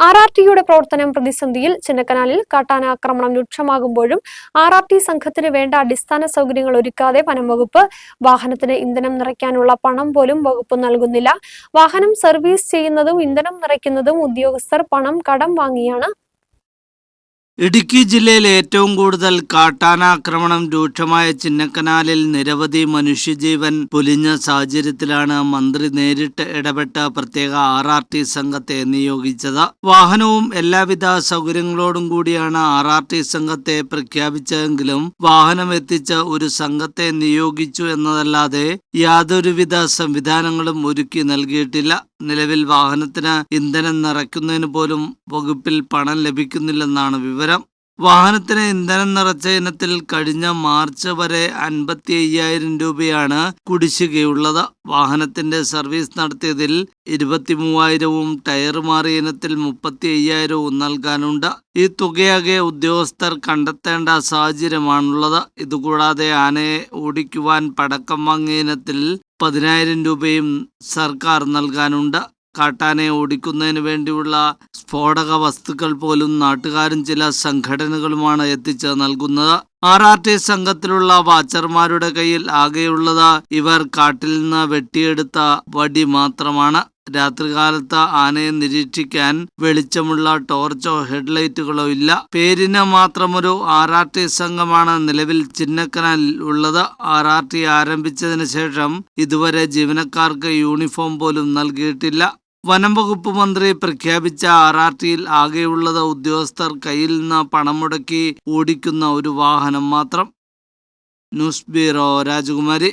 RRTയുടെ പ്രവർത്തനം പ്രതിസന്ധിയിൽ. ചിന്നക്കനാലിൽ കാട്ടാന ആക്രമണം രൂക്ഷമാകുമ്പോഴും RRT സംഘത്തിന് വേണ്ട അടിസ്ഥാന സൗകര്യങ്ങൾ ഒരുക്കാതെ വനംവകുപ്പ്. വാഹനത്തിന് ഇന്ധനം നിറയ്ക്കാനുള്ള പണം പോലും വകുപ്പ് നൽകുന്നില്ല. വാഹനം സർവീസ് ചെയ്യുന്നതും ഇന്ധനം നിറയ്ക്കുന്നതും ഉദ്യോഗസ്ഥർ പണം കടം വാങ്ങിയാണ്. ഇടുക്കി ജില്ലയിൽ ഏറ്റവും കൂടുതൽ കാട്ടാനാക്രമണം രൂക്ഷമായ ചിന്നക്കനാലിൽ നിരവധി മനുഷ്യജീവൻ പൊലിഞ്ഞ സാഹചര്യത്തിലാണ് മന്ത്രി നേരിട്ട് ഇടപെട്ട പ്രത്യേക RRT സംഘത്തെ നിയോഗിച്ചത്. വാഹനവും എല്ലാവിധ സൗകര്യങ്ങളോടും കൂടിയാണ് RRT സംഘത്തെ പ്രഖ്യാപിച്ചതെങ്കിലും വാഹനം എത്തിച്ച് ഒരു സംഘത്തെ നിയോഗിച്ചു എന്നതല്ലാതെ യാതൊരുവിധ സംവിധാനങ്ങളും ഒരുക്കി നൽകിയിട്ടില്ല. നിലവിൽ വാഹനത്തിന് ഇന്ധനം നിറയ്ക്കുന്നതിന് പോലും വകുപ്പിൽ പണം ലഭിക്കുന്നില്ലെന്നാണ് വിവരം. വാഹനത്തിന് ഇന്ധനം നിറച്ച ഇനത്തിൽ കഴിഞ്ഞ മാർച്ച് വരെ 55,000 രൂപയാണ് കുടിശ്ശികയുള്ളത്. വാഹനത്തിന്റെ സർവീസ് നടത്തിയതിൽ 23,000-വും ടയർ മാറിയ ഇനത്തിൽ 35,000-വും നൽകാനുണ്ട്. ഈ തുകയാകെ ഉദ്യോഗസ്ഥർ കണ്ടെത്തേണ്ട സാഹചര്യമാണുള്ളത്. ഇതുകൂടാതെ ആനയെ ഓടിക്കുവാൻ പടക്കം വാങ്ങിയ ഇനത്തിൽ 10,000 രൂപയും സർക്കാർ നൽകാനുണ്ട്. കാട്ടാനയെ ഓടിക്കുന്നതിന് വേണ്ടിയുള്ള സ്ഫോടക വസ്തുക്കൾ പോലും നാട്ടുകാരും ചില സംഘടനകളുമാണ് എത്തിച്ച് നൽകുന്നത്. RRT സംഘത്തിലുള്ള വാച്ചർമാരുടെ കയ്യിൽ ആകെയുള്ളത് ഇവർ കാട്ടിൽ നിന്ന് വെട്ടിയെടുത്ത വടി മാത്രമാണ്. രാത്രികാലത്ത് ആനയെ നിരീക്ഷിക്കാൻ വെളിച്ചമുള്ള ടോർച്ചോ ഹെഡ്ലൈറ്റുകളോ ഇല്ല. പേരിന് മാത്രമൊരു RRT സംഘമാണ് നിലവിൽ ചിന്നക്കനാലിൽ ഉള്ളത്. RRT ആരംഭിച്ചതിന് ശേഷം ഇതുവരെ ജീവനക്കാർക്ക് യൂണിഫോം പോലും നൽകിയിട്ടില്ല. വനം വകുപ്പ് മന്ത്രി പ്രഖ്യാപിച്ച RRTയിൽ ആകെയുള്ളത് ഉദ്യോഗസ്ഥർ കയ്യിൽ നിന്ന് പണം മുടക്കി ഓടിക്കുന്ന ഒരു വാഹനം മാത്രം. ന്യൂസ് ബ്യൂറോ, രാജകുമാരി.